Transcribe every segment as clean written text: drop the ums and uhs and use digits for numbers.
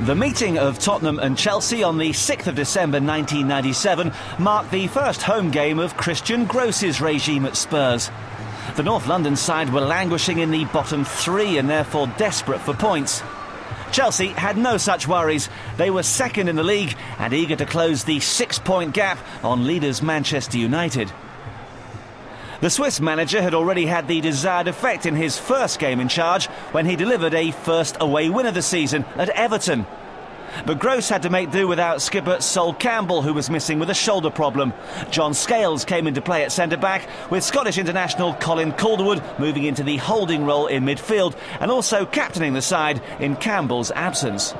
The meeting of Tottenham and Chelsea on the 6th of December 1997 marked the first home game of Christian Gross's regime at Spurs. The North London side were languishing in the bottom three and therefore desperate for points. Chelsea had no such worries. They were second in the league and eager to close the 6-point gap on leaders Manchester United. The Swiss manager had already had the desired effect in his first game in charge when he delivered a first away win of the season at Everton. But Gross had to make do without skipper Sol Campbell, who was missing with a shoulder problem. John Scales came into play at centre-back, with Scottish international Colin Calderwood moving into the holding role in midfield and also captaining the side in Campbell's absence.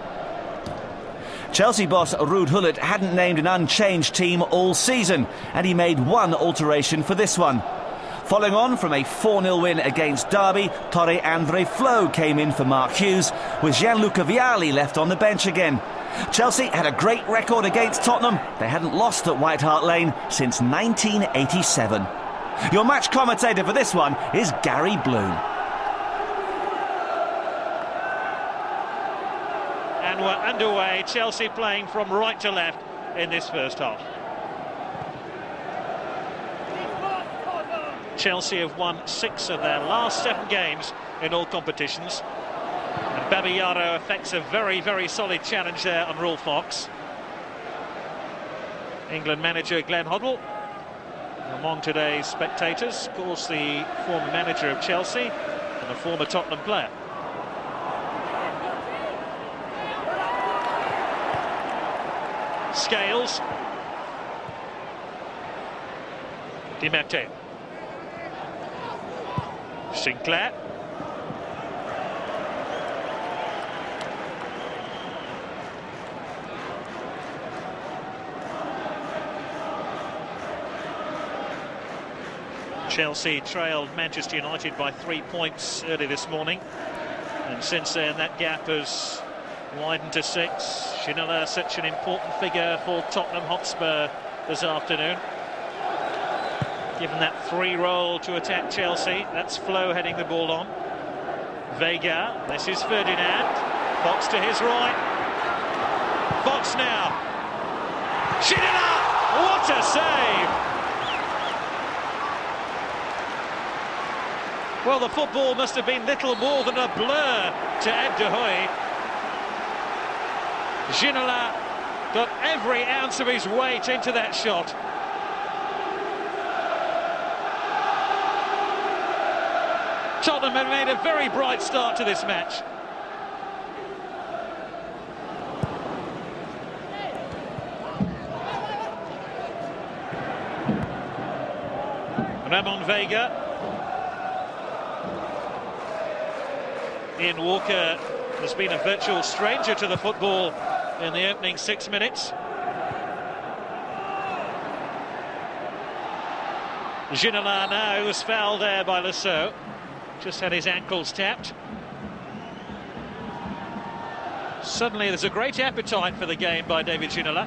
Chelsea boss Ruud hadn't named an unchanged team all season, and he made one alteration for this one. Following on from a 4-0 win against Derby, Torre Andre Flo came in for Mark Hughes, with Gianluca Vialli left on the bench again. Chelsea had a great record against Tottenham. They hadn't lost at White Hart Lane since 1987. Your match commentator for this one is Gary Bloom. And we're underway, Chelsea playing from right to left in this first half. Chelsea have won 6 of their last 7 games in all competitions. And Babayaro effects a very, very solid challenge there on Ruel Fox. England manager Glenn Hoddle among today's spectators, of course the former manager of Chelsea and a former Tottenham player. Scales. DiMatteo. Sinclair. Chelsea trailed Manchester United by 3 points early this morning, and since then that gap has widened to 6. Ginola, such an important figure for Tottenham Hotspur this afternoon. Given that free roll to attack Chelsea, that's Flo heading the ball on. Vega, this is Ferdinand. Fox to his right. Fox now. Ginola! What a save! Well, the football must have been little more than a blur to Eduard. Ginola got every ounce of his weight into that shot. Tottenham have made a very bright start to this match. Ramon Vega. Ian Walker has been a virtual stranger to the football in the opening 6 minutes. Ginola now was fouled there by Saux. Just had his ankles tapped. Suddenly there's a great appetite for the game by David Ginola.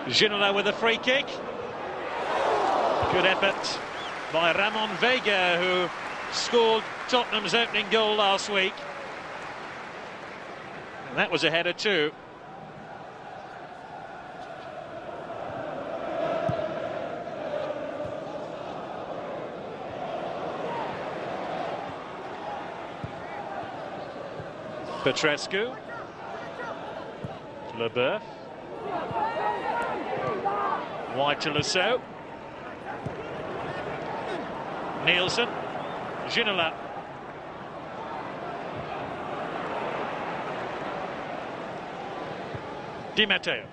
Ginola with a free kick. Good effort by Ramon Vega, who scored Tottenham's opening goal last week. And that was a header too. Petrescu. Leboeuf. Wide to Saux. Nielsen. Ginola. DiMatteo.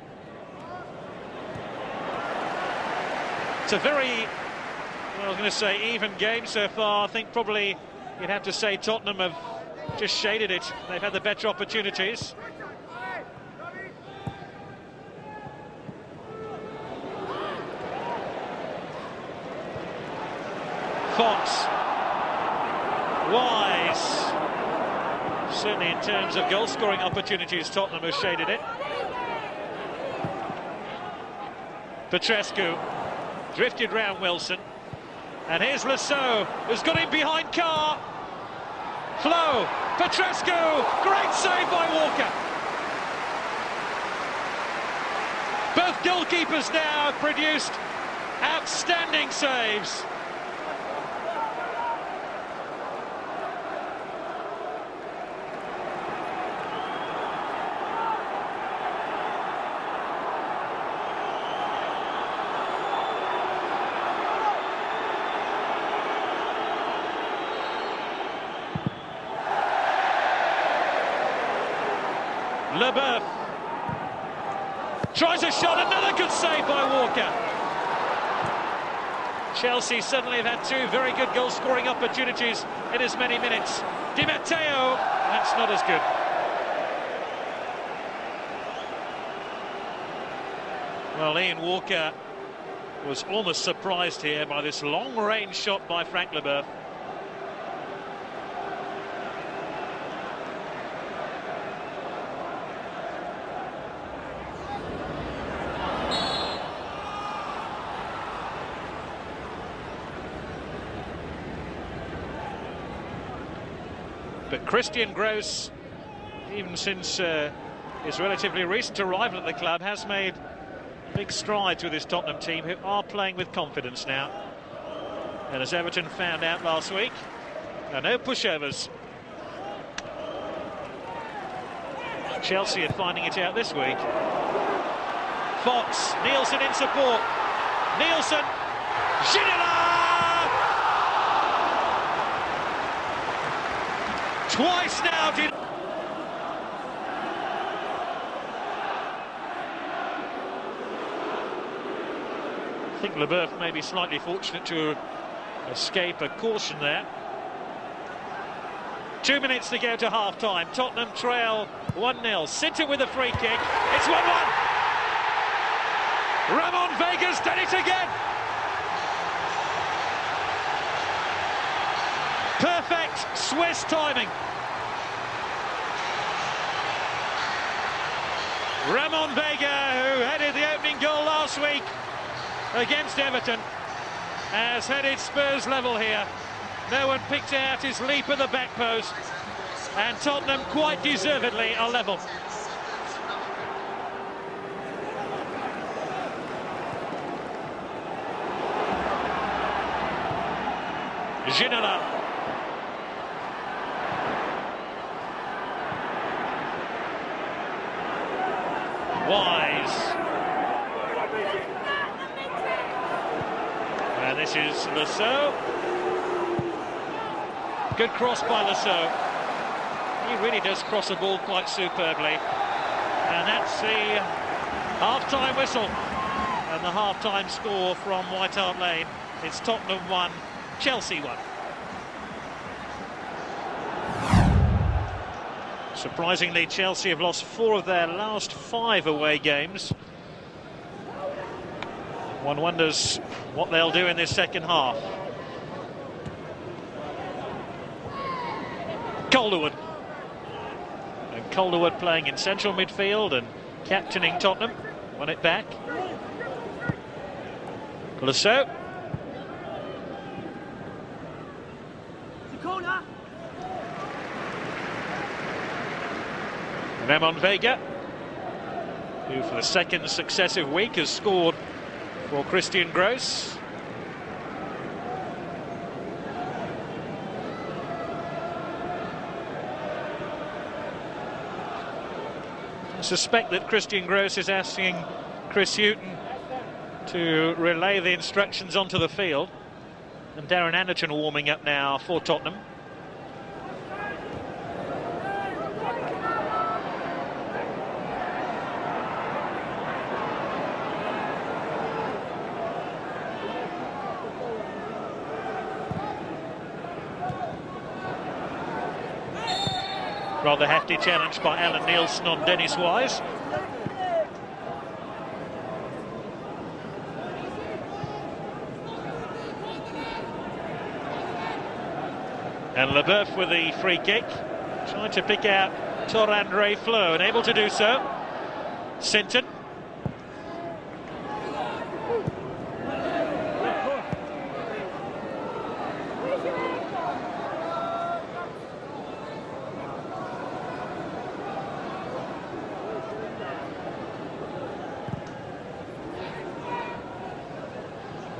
It's a very, well, I was going to say even game so far. I think probably you'd have to say Tottenham have just shaded it. They've had the better opportunities. Fox. Wise. Certainly in terms of goal-scoring opportunities, Tottenham has shaded it. Petrescu drifted round Wilson. And here's Saux, who's got him behind Carr. Flo, Petrescu, great save by Walker. Both goalkeepers now have produced outstanding saves. Leboeuf tries a shot, another good save by Walker. Chelsea suddenly have had two very good goal-scoring opportunities in as many minutes. DiMatteo, that's not as good. Well, Ian Walker was almost surprised here by this long-range shot by Frank Leboeuf. But Christian Gross, even since his relatively recent arrival at the club, has made big strides with his Tottenham team, who are playing with confidence now. And as Everton found out last week, there are no pushovers. Chelsea are finding it out this week. Fox, Nielsen in support. Nielsen, Ginola! Twice now did. I think Leboeuf may be slightly fortunate to escape a caution there. 2 minutes to go to half-time. Tottenham trail 1-0. Sinter with a free kick. It's 1-1. Ramon, Vega's done it again. Perfect Swiss timing. Ramon Vega, who headed the opening goal last week against Everton, has headed Spurs level here. No one picked out his leap at the back post, and Tottenham quite deservedly are level. Ginola. Wise. And this is Saux. Good cross by Saux. He really does cross the ball quite superbly. And that's the half-time whistle. And the half-time score from White Hart Lane. It's Tottenham 1, Chelsea 1. Surprisingly, Chelsea have lost 4 of their last 5 away games. One wonders what they'll do in this second half. Calderwood. And Calderwood playing in central midfield and captaining Tottenham. Won it back. Saux. Ramon Vega, who for the second successive week has scored for Christian Gross. I suspect that Christian Gross is asking Chris Hughton to relay the instructions onto the field. And Darren Anderton warming up now for Tottenham. Rather hefty challenge by Allan Nielsen on Dennis Wise. And Leboeuf with the free kick, trying to pick out Torandre Flo, and able to do so. Sinton.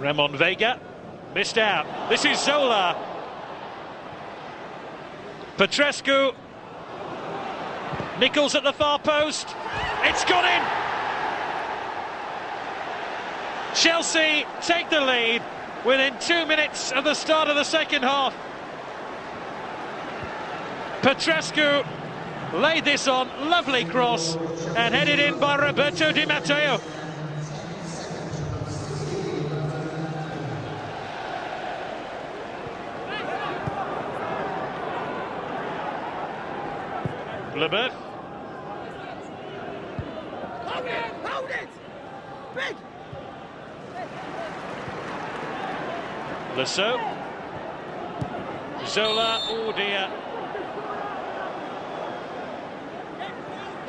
Ramon Vega missed out. This is Zola. Petrescu. Nicholls at the far post. It's gone in. Chelsea take the lead within 2 minutes of the start of the second half. Petrescu laid this on, lovely cross, and headed in by Roberto DiMatteo. Leboeuf. Hold it! Big! Saux. Zola, oh dear.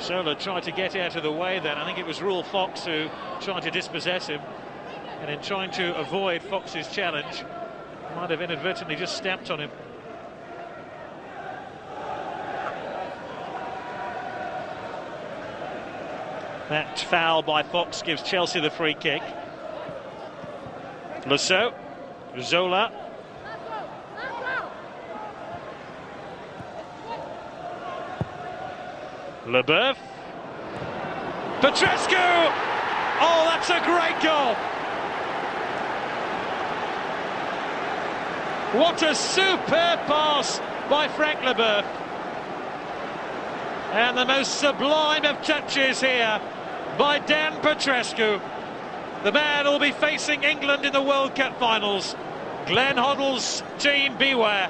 Zola tried to get out of the way then. I think it was Ruel Fox who tried to dispossess him, and in trying to avoid Fox's challenge, might have inadvertently just stepped on him. That foul by Fox gives Chelsea the free kick. Saux. Zola. Leboeuf. Petrescu! Oh, that's a great goal! What a superb pass by Frank Leboeuf. And the most sublime of touches here by Dan Petrescu. The man will be facing England in the World Cup finals. Glenn Hoddle's team, beware.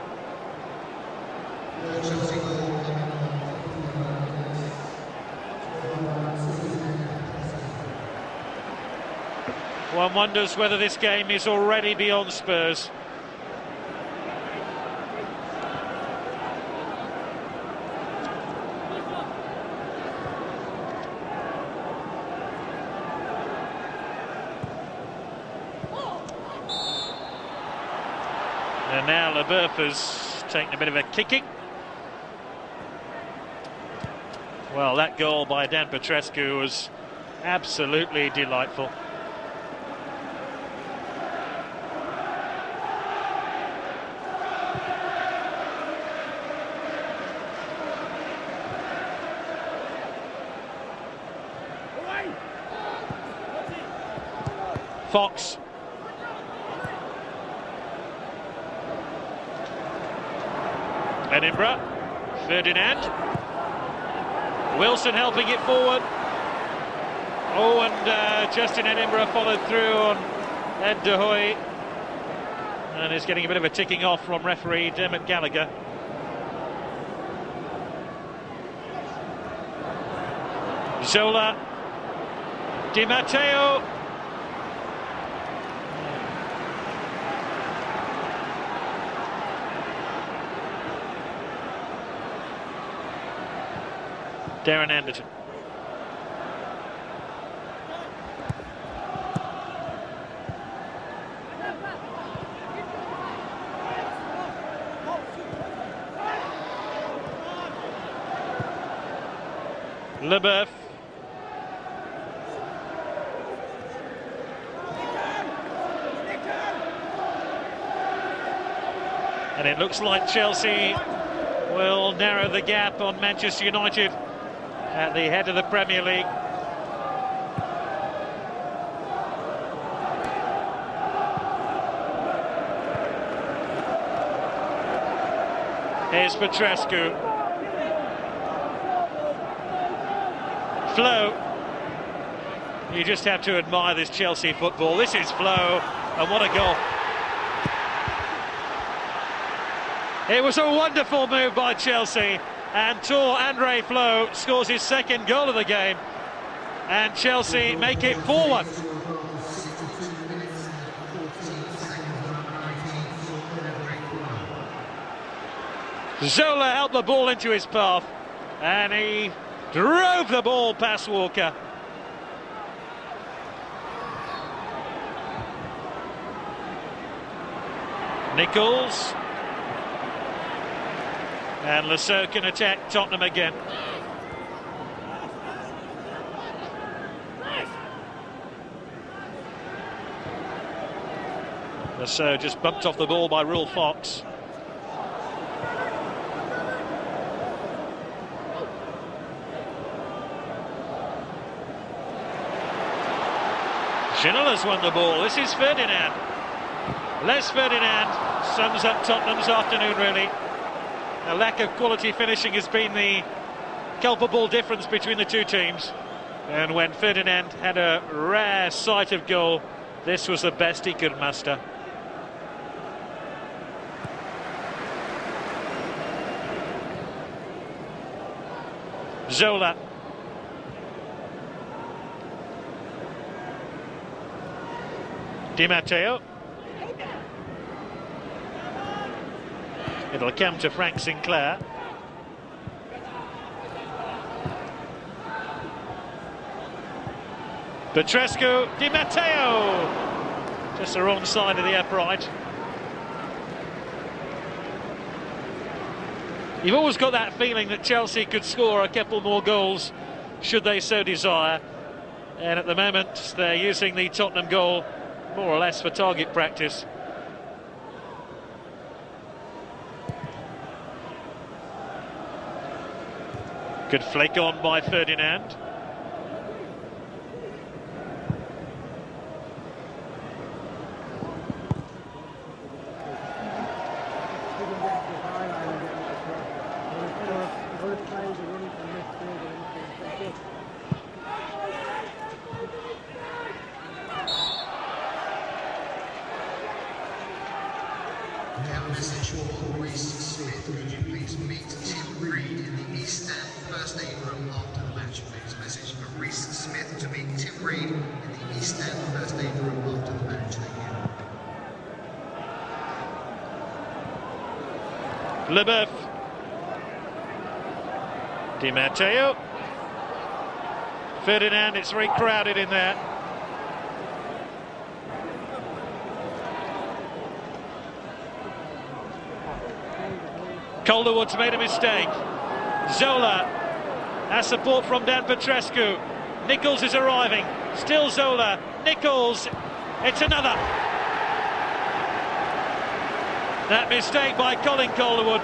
One wonders whether this game is already beyond Spurs. And now Leboeuf has taken a bit of a kicking. Well, that goal by Dan Petrescu was absolutely delightful. Fox. Edinburgh. Ferdinand. Wilson helping it forward. Oh, and Justin Edinburgh followed through on Ed de Hoy. And is getting a bit of a ticking off from referee Dermot Gallagher. Zola. DiMatteo. Darren Anderton. Leboeuf. And it looks like Chelsea will narrow the gap on Manchester United at the head of the Premier League. Here's Petrescu. Flow. You just have to admire this Chelsea football. This is Flow, and what a goal. It was a wonderful move by Chelsea, and tall Andre Flo scores his second goal of the game, and Chelsea make it 4-1. Zola helped the ball into his path, and he drove the ball past Walker. Nicholls. And Saux can attack Tottenham again. So just bumped off the ball by Ruel Fox. Ginola's won the ball. This is Ferdinand. Les Ferdinand sums up Tottenham's afternoon, really. A lack of quality finishing has been the culpable difference between the two teams. And when Ferdinand had a rare sight of goal, this was the best he could muster. Zola. DiMatteo. It'll come to Frank Sinclair. Petrescu, DiMatteo! Just the wrong side of the upright. You've always got that feeling that Chelsea could score a couple more goals should they so desire. And at the moment, they're using the Tottenham goal more or less for target practice. Good flick on by Ferdinand. Leboeuf. DiMatteo. Ferdinand, it's very crowded in there. Calderwood's made a mistake. Zola has support from Dan Petrescu. Nicholls is arriving. Still Zola. Nicholls. It's another. That mistake by Colin Calderwood,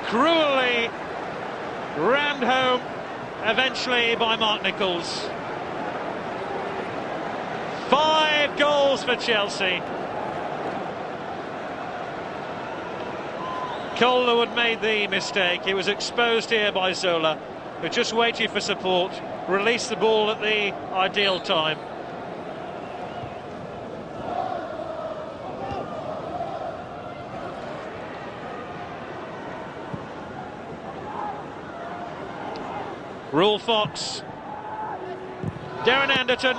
cruelly rammed home, eventually by Mark Nicholls. 5 goals for Chelsea. Calderwood made the mistake. He was exposed here by Zola, who just waited for support, released the ball at the ideal time. Ruel Fox, Darren Anderton,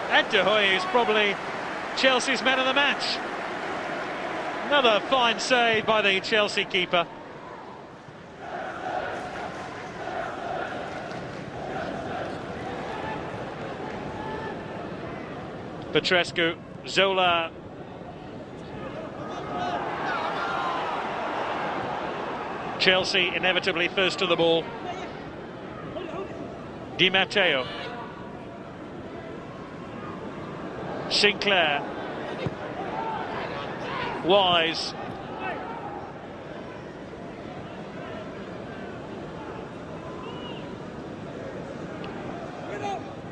and Goey is probably Chelsea's man of the match. Another fine save by the Chelsea keeper. Petrescu, Zola. Chelsea inevitably first to the ball. DiMatteo. Sinclair. Wise.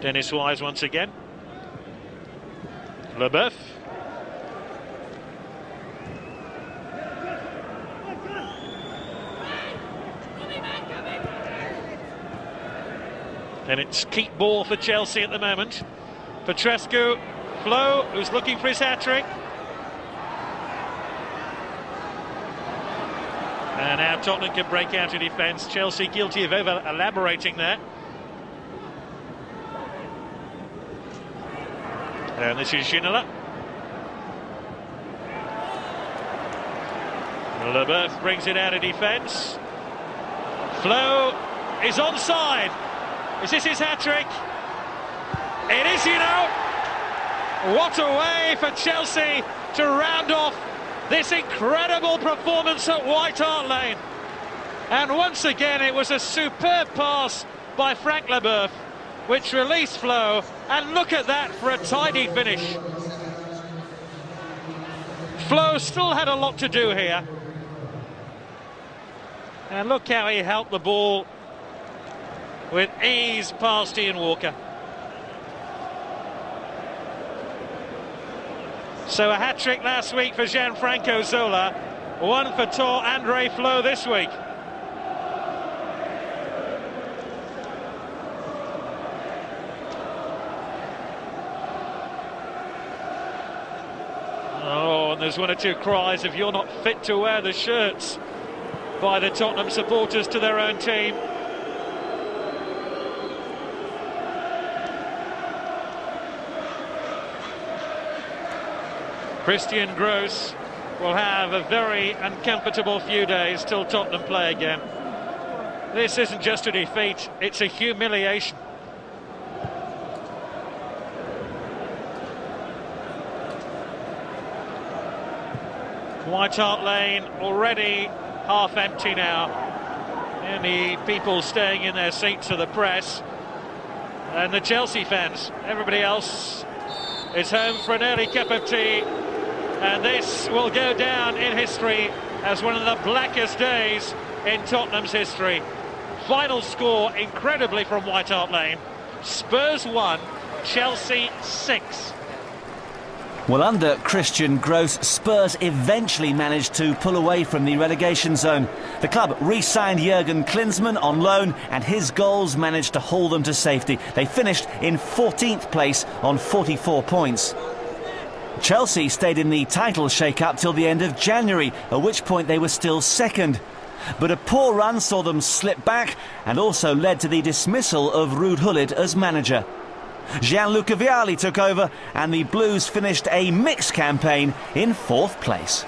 Dennis Wise once again. Leboeuf. And it's keep ball for Chelsea at the moment. Petrescu, Flo, who's looking for his hat-trick. And now Tottenham can break out of defence. Chelsea guilty of over-elaborating there. And this is Ginola. Leboeuf brings it out of defence. Flo is onside. Is this his hat-trick? It is, you know. What a way for Chelsea to round off this incredible performance at White Hart Lane. And once again, it was a superb pass by Frank Leboeuf, which released Flo. And look at that for a tidy finish. Flo still had a lot to do here. And look how he helped the ball with ease past Ian Walker. So a hat-trick last week for Gianfranco Zola, one for Tor Andre Flo this week. Oh, and there's one or two cries if you're not fit to wear the shirts by the Tottenham supporters to their own team. Christian Gross will have a very uncomfortable few days till Tottenham play again. This isn't just a defeat, it's a humiliation. White Hart Lane already half empty now. And the people staying in their seats are the press. And the Chelsea fans. Everybody else is home for an early cup of tea. And this will go down in history as one of the blackest days in Tottenham's history. Final score, incredibly, from White Hart Lane. Spurs 1, Chelsea 6. Well, under Christian Gross, Spurs eventually managed to pull away from the relegation zone. The club re-signed Jurgen Klinsmann on loan, and his goals managed to haul them to safety. They finished in 14th place on 44 points. Chelsea stayed in the title shake-up till the end of January, at which point they were still second. But a poor run saw them slip back and also led to the dismissal of Ruud as manager. Gianluca Vialli took over and the Blues finished a mixed campaign in 4th place.